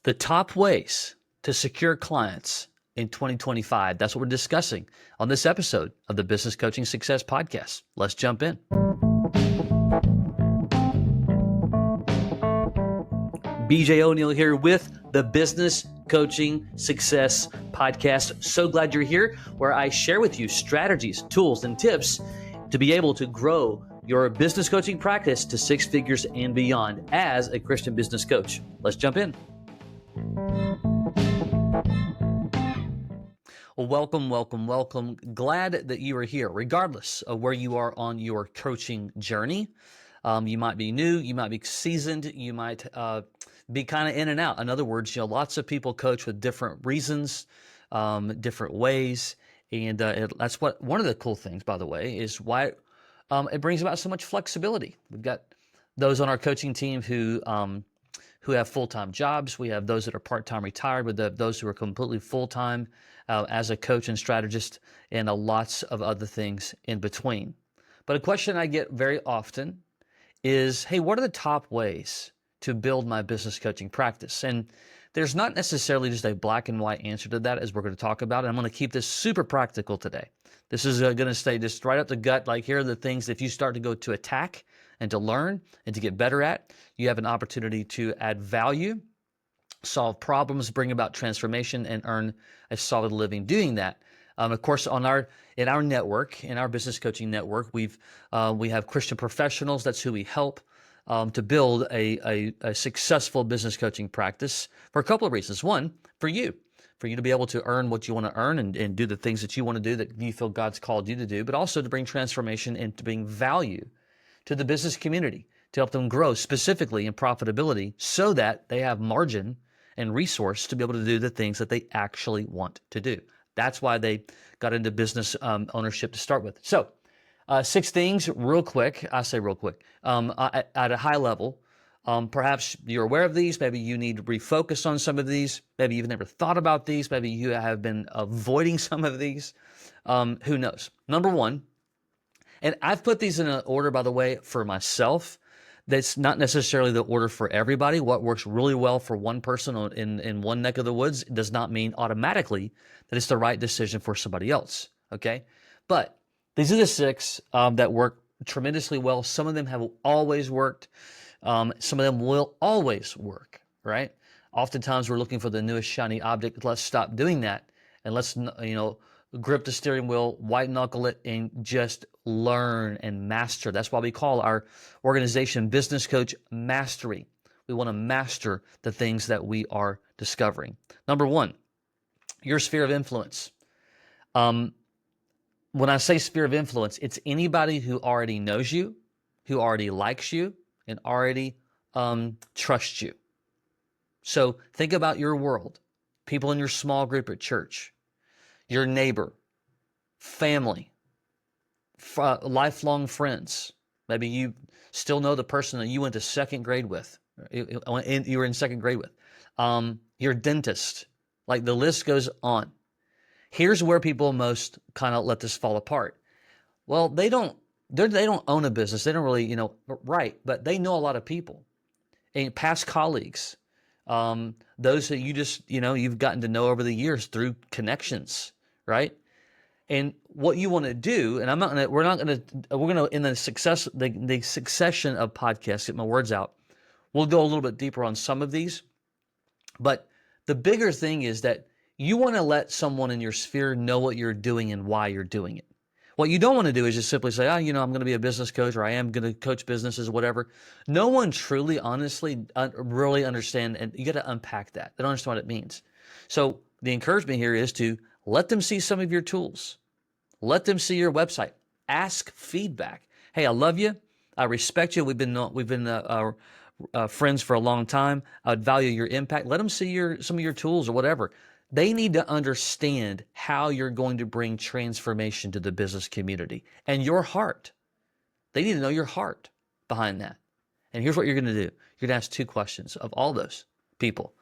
The top ways to secure clients in 2025. That's what we're discussing on this episode of the Business Coaching Success Podcast. Let's jump in. BJ O'Neill here with the Business Coaching Success Podcast. So glad you're here, where I share with you strategies, tools, and tips to be able to grow your business coaching practice to six figures and beyond as a Christian business coach. Let's jump in. Well, welcome. Glad that you are here, regardless of where you are on your coaching journey. You might be new, you might be seasoned, you might be kind of in and out. In other words, lots of people coach with different reasons, different ways, and that's what one of the cool things, by the way, is why it brings about so much flexibility. We've got those on our coaching team who have full-time jobs. We have those that are part-time retired. We have those who are completely full-time as a coach and strategist, and lots of other things in between. But a question I get very often is, hey, what are the top ways to build my business coaching practice? And there's not necessarily just a black and white answer to that, as we're going to talk about. And I'm going to keep this super practical today. This is going to stay just right up the gut. Like, here are the things that if you start to go to attack and to learn and to get better at, you have an opportunity to add value, solve problems, bring about transformation, and earn a solid living doing that. Of course, in our network, in our business coaching network, we have Christian professionals. That's who we help to build a successful business coaching practice for a couple of reasons. One, for you to be able to earn what you want to earn and do the things that you want to do that you feel God's called you to do, but also to bring transformation and to bring value to the business community, to help them grow specifically in profitability so that they have margin and resource to be able to do the things that they actually want to do. That's why they got into business ownership to start with. So 6 things real quick. I say real quick. At a high level, perhaps you're aware of these. Maybe you need to refocus on some of these. Maybe you've never thought about these. Maybe you have been avoiding some of these. Who knows? Number 1, and I've put these in an order, by the way, for myself. That's not necessarily the order for everybody. What works really well for one person in one neck of the woods does not mean automatically that it's the right decision for somebody else, okay? But these are the 6 that work tremendously well. Some of them have always worked. Some of them will always work, right? Oftentimes we're looking for the newest shiny object. Let's stop doing that and let's, grip the steering wheel, white knuckle it, and just learn and master. That's why we call our organization Business Coach Mastery. We want to master the things that we are discovering. Number 1, your sphere of influence. When I say sphere of influence, it's anybody who already knows you, who already likes you, and already trusts you. So think about your world, people in your small group at church, your neighbor, family, lifelong friends. Maybe you still know the person that you went to second grade with, you were in second grade with, your dentist, like the list goes on. Here's where people most kind of let this fall apart. Well, they don't own a business. They don't really, right, but they know a lot of people and past colleagues, those that you just, you've gotten to know over the years through connections, right? And what you want to do, and we're going to in the succession of podcasts, get my words out, we'll go a little bit deeper on some of these. But the bigger thing is that you want to let someone in your sphere know what you're doing and why you're doing it. What you don't want to do is just simply say, I'm going to be a business coach, or I am going to coach businesses, whatever. No one truly, honestly, really understand, and you got to unpack that. They don't understand what it means. So the encouragement here is to let them see some of your tools. Let them see your website. Ask feedback. Hey, I love you. I respect you. We've been friends for a long time. I would value your impact. Let them see some of your tools or whatever. They need to understand how you're going to bring transformation to the business community and your heart. They need to know your heart behind that. And here's what you're going to do. You're going to ask 2 questions of all those people.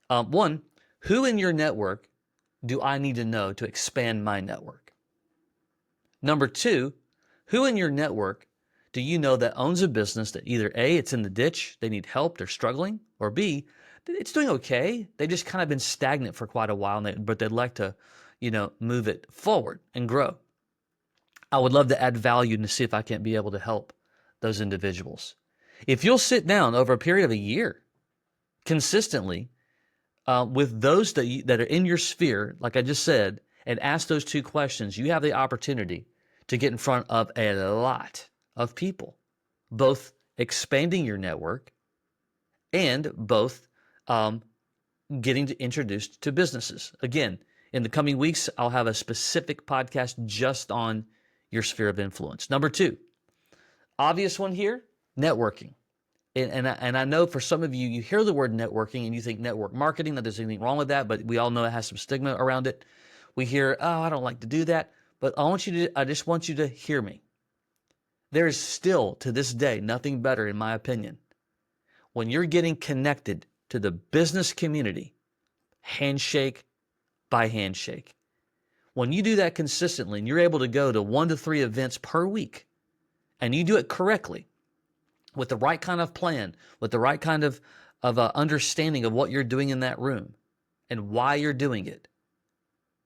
1, who in your network do I need to know to expand my network? Number 2, who in your network do you know that owns a business that either A, it's in the ditch, they need help, they're struggling, or B, it's doing okay. They've just kind of been stagnant for quite a while, but they'd like to, move it forward and grow. I would love to add value and to see if I can't be able to help those individuals. If you'll sit down over a period of a year consistently with those that are in your sphere, like I just said, and ask those two questions, you have the opportunity to get in front of a lot of people, both expanding your network and both getting introduced to businesses. Again, in the coming weeks, I'll have a specific podcast just on your sphere of influence. Number two, obvious one here, networking. And I know for some of you, you hear the word networking and you think network marketing, that there's anything wrong with that, but we all know it has some stigma around it. We hear, oh, I don't like to do that. But I just want you to hear me. There is still, to this day, nothing better, in my opinion, when you're getting connected to the business community, handshake by handshake. When you do that consistently and you're able to go to 1 to 3 events per week, and you do it correctly, with the right kind of plan, with the right kind of understanding of what you're doing in that room and why you're doing it,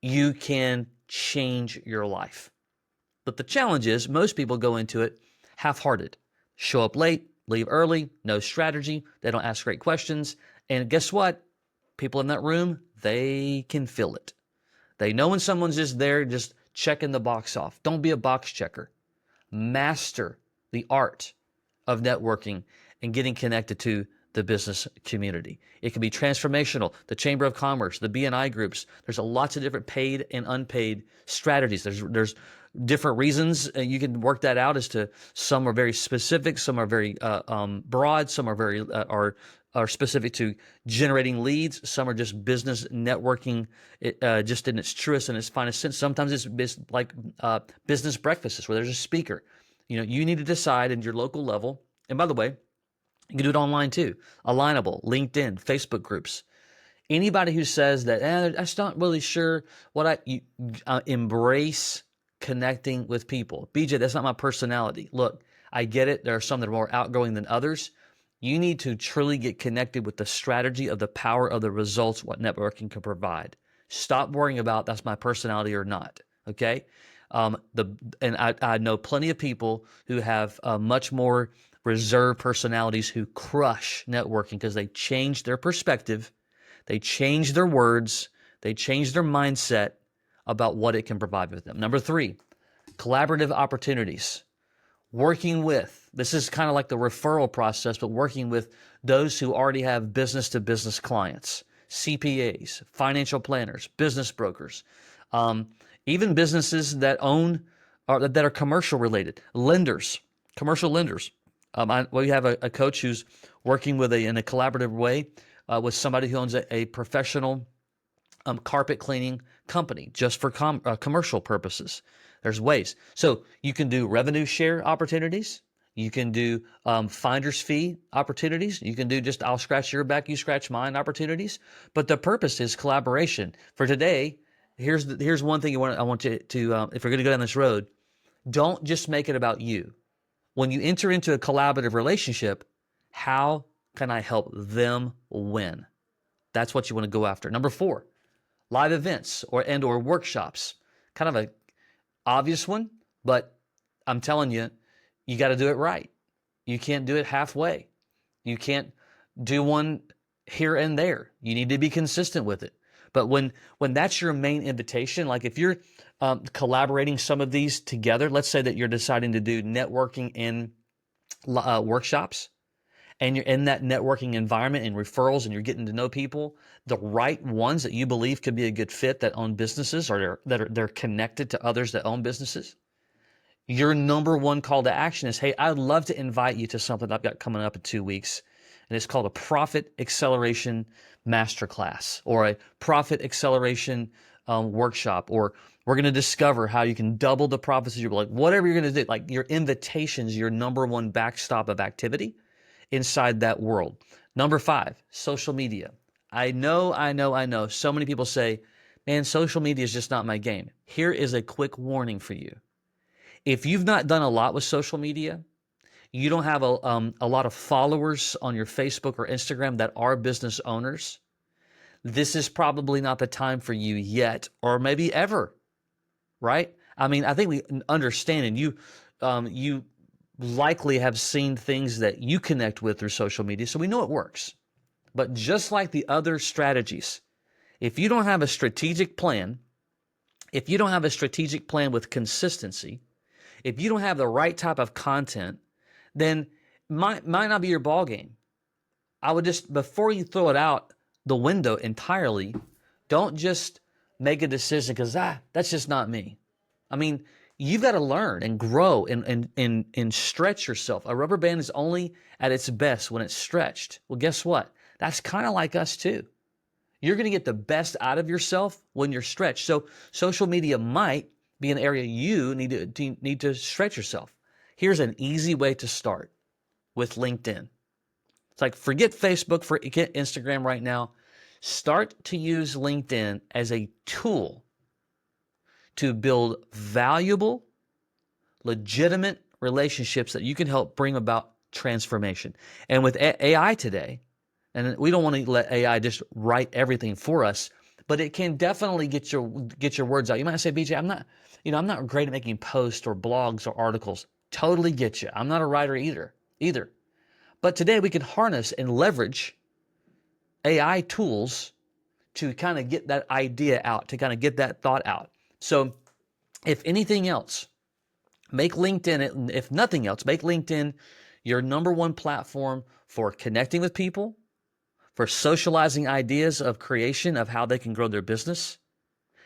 you can change your life. But the challenge is most people go into it half-hearted, show up late, leave early, no strategy, they don't ask great questions, and guess what? People in that room, they can feel it. They know when someone's just there, just checking the box off. Don't be a box checker. Master the art of networking and getting connected to the business community. It can be transformational, the Chamber of Commerce, the BNI groups. There's lots of different paid and unpaid strategies. There's different reasons you can work that out as to some are very specific, some are very broad, some are very are specific to generating leads. Some are just business networking, just in its truest and its finest sense. Sometimes it's like business breakfasts where there's a speaker. You need to decide in your local level. And by the way, you can do it online too. Alignable, LinkedIn, Facebook groups. Anybody who says that, I'm just not really sure what embrace connecting with people. BJ, that's not my personality. Look, I get it. There are some that are more outgoing than others. You need to truly get connected with the strategy of the power of the results, what networking can provide. Stop worrying about that's my personality or not. Okay. I know plenty of people who have much more reserved personalities who crush networking because they change their perspective, they change their words, they change their mindset about what it can provide with them. Number 3, collaborative opportunities. Working with, this is kind of like the referral process, but working with those who already have business-to-business clients, CPAs, financial planners, business brokers, even businesses that own or that are commercial related, lenders, commercial lenders. We have a coach who's working with in a collaborative way with somebody who owns a professional carpet cleaning company just for commercial purposes. There's ways. So you can do revenue share opportunities. You can do finder's fee opportunities. You can do just I'll scratch your back, you scratch mine opportunities. But the purpose is collaboration. For today, here's one thing I want you to if we're going to go down this road, don't just make it about you. When you enter into a collaborative relationship, how can I help them win? That's what you want to go after. Number 4, live events or workshops. Kind of a obvious one, but I'm telling you, you got to do it right. You can't do it halfway. You can't do one here and there. You need to be consistent with it. But when that's your main invitation, like if you're collaborating some of these together, let's say that you're deciding to do networking in workshops, and you're in that networking environment and referrals and you're getting to know people, the right ones that you believe could be a good fit that own businesses or they're connected to others that own businesses, your number one call to action is, hey, I'd love to invite you to something I've got coming up in 2 weeks. And it's called a Profit Acceleration Masterclass or a Profit Acceleration workshop, or we're going to discover how you can double the profits of your life. Whatever you're going to do, like your invitation's your number one backstop of activity inside that world. Number 5, social media. I know. So many people say, man, social media is just not my game. Here is a quick warning for you. If you've not done a lot with social media, you don't have a lot of followers on your Facebook or Instagram that are business owners, this is probably not the time for you yet, or maybe ever, right? I mean, I think we understand, and you likely have seen things that you connect with through social media, so we know it works. But just like the other strategies, if you don't have a strategic plan, if you don't have a strategic plan with consistency, if you don't have the right type of content, then might not be your ball game. I would just, before you throw it out the window entirely, don't just make a decision because that's just not me. I mean, you've got to learn and grow and stretch yourself. A rubber band is only at its best when it's stretched. Well, guess what? That's kind of like us too. You're going to get the best out of yourself when you're stretched. So social media might be an area you need to stretch yourself. Here's an easy way to start with LinkedIn. It's like, forget Facebook, forget Instagram right now. Start to use LinkedIn as a tool to build valuable, legitimate relationships that you can help bring about transformation. And with AI today, and we don't want to let AI just write everything for us, but it can definitely get your words out. You might say, BJ, I'm not great at making posts or blogs or articles. Totally get you. I'm not a writer either. But today we can harness and leverage AI tools to kind of get that idea out, to kind of get that thought out. So if anything else, make LinkedIn, if nothing else, make LinkedIn your number one platform for connecting with people, for socializing ideas of creation of how they can grow their business,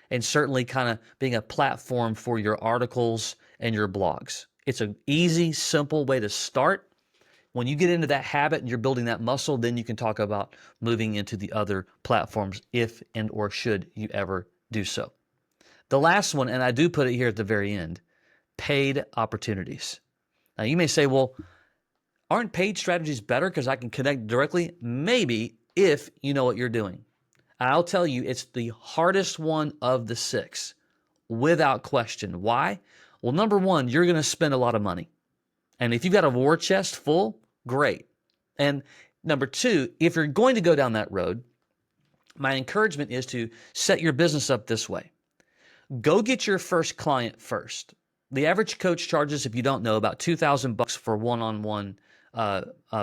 and certainly kind of being a platform for your articles and your blogs. It's an easy, simple way to start. When you get into that habit and you're building that muscle, then you can talk about moving into the other platforms if and or should you ever do so. The last one, and I do put it here at the very end, paid opportunities. Now you may say, well, aren't paid strategies better because I can connect directly? Maybe, if you know what you're doing. I'll tell you, it's the hardest one of the 6, without question. Why? Well, number one, you're going to spend a lot of money. And if you've got a war chest full, great. And number two, if you're going to go down that road, my encouragement is to set your business up this way. Go get your first client first. The average coach charges, if you don't know, about $2,000 for one-on-one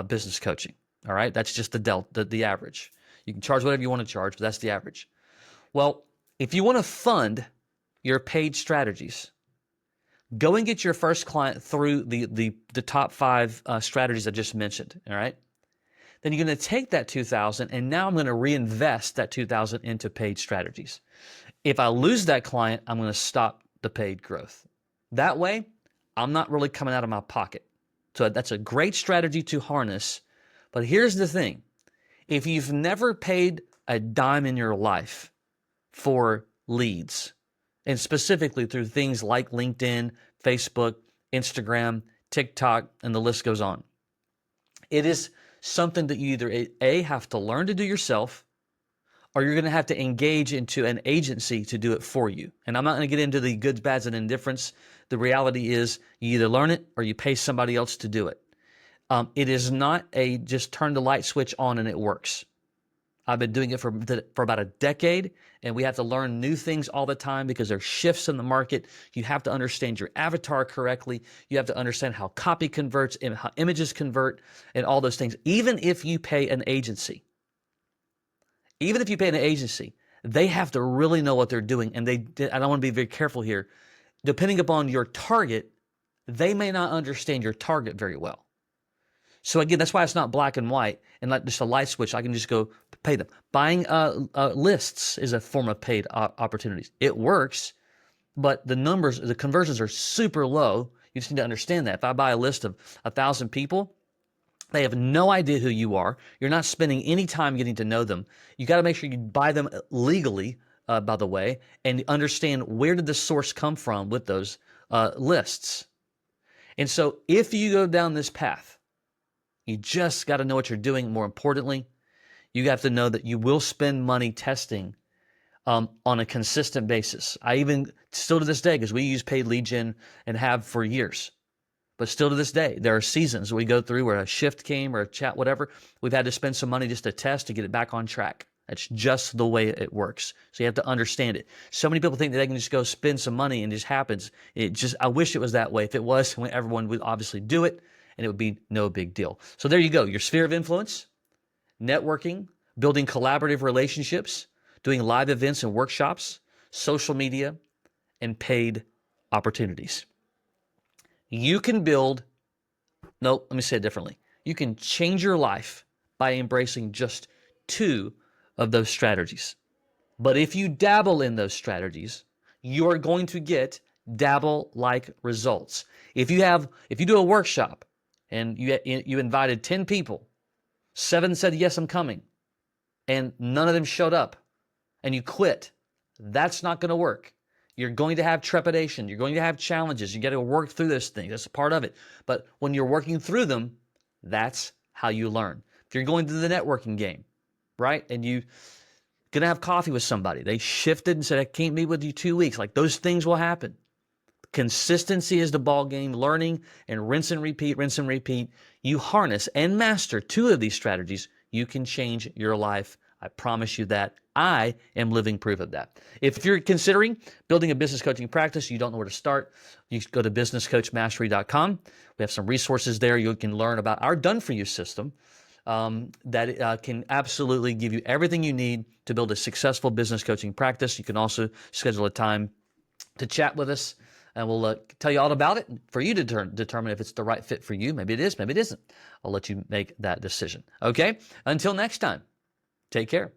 business coaching. All right, that's just the average. You can charge whatever you want to charge, but that's the average. Well, if you want to fund your paid strategies, go and get your first client through the top 5 strategies I just mentioned. All right, then you're going to take that $2,000, and now I'm going to reinvest that $2,000 into paid strategies. If I lose that client, I'm going to stop the paid growth. That way, I'm not really coming out of my pocket. So that's a great strategy to harness. But here's the thing. If you've never paid a dime in your life for leads, and specifically through things like LinkedIn, Facebook, Instagram, TikTok, and the list goes on, it is something that you either A, have to learn to do yourself, or you're going to have to engage into an agency to do it for you. And I'm not going to get into the goods, bads, and indifference. The reality is you either learn it or you pay somebody else to do it. It is not a just turn the light switch on and it works. I've been doing it for about a decade, and we have to learn new things all the time because there are shifts in the market. You have to understand your avatar correctly. You have to understand how copy converts and how images convert and all those things. Even if you pay an agency, they have to really know what they're doing. And I want to be very careful here. Depending upon your target, they may not understand your target very well. So again, that's why it's not black and white and not just a light switch. I can just go pay them. Buying lists is a form of paid opportunities. It works, but the conversions are super low. You just need to understand that. If I buy a list of 1,000 people, they have no idea who you are. You're not spending any time getting to know them. You got to make sure you buy them legally, by the way, and understand where did the source come from with those lists. And so if you go down this path, you just got to know what you're doing. More importantly, you have to know that you will spend money testing on a consistent basis. I even still to this day, because we use paid lead gen and have for years. But still to this day, there are seasons we go through where a shift came or a chat, whatever. We've had to spend some money just to test to get it back on track. That's just the way it works. So you have to understand it. So many people think that they can just go spend some money and it just happens. I wish it was that way. If it was, everyone would obviously do it and it would be no big deal. So there you go. Your sphere of influence, networking, building collaborative relationships, doing live events and workshops, social media, and paid opportunities. You can let me say it differently. You can change your life by embracing just 2 of those strategies. But if you dabble in those strategies, you're going to get dabble-like results. If you do a workshop and you invited 10 people, 7 said, yes, I'm coming, and none of them showed up, and you quit, that's not going to work. You're going to have trepidation. You're going to have challenges. You got to work through those things. That's a part of it. But when you're working through them, that's how you learn. If you're going through the networking game, right, and you're going to have coffee with somebody, they shifted and said, I can't meet with you 2 weeks. Like, those things will happen. Consistency is the ball game. Learning and rinse and repeat, rinse and repeat. You harness and master 2 of these strategies, you can change your life. I promise you that. I am living proof of that. If you're considering building a business coaching practice, you don't know where to start, you go to businesscoachmastery.com. We have some resources there. You can learn about our done-for-you system that can absolutely give you everything you need to build a successful business coaching practice. You can also schedule a time to chat with us, and we'll tell you all about it for you to determine if it's the right fit for you. Maybe it is, maybe it isn't. I'll let you make that decision. Okay? Until next time, take care.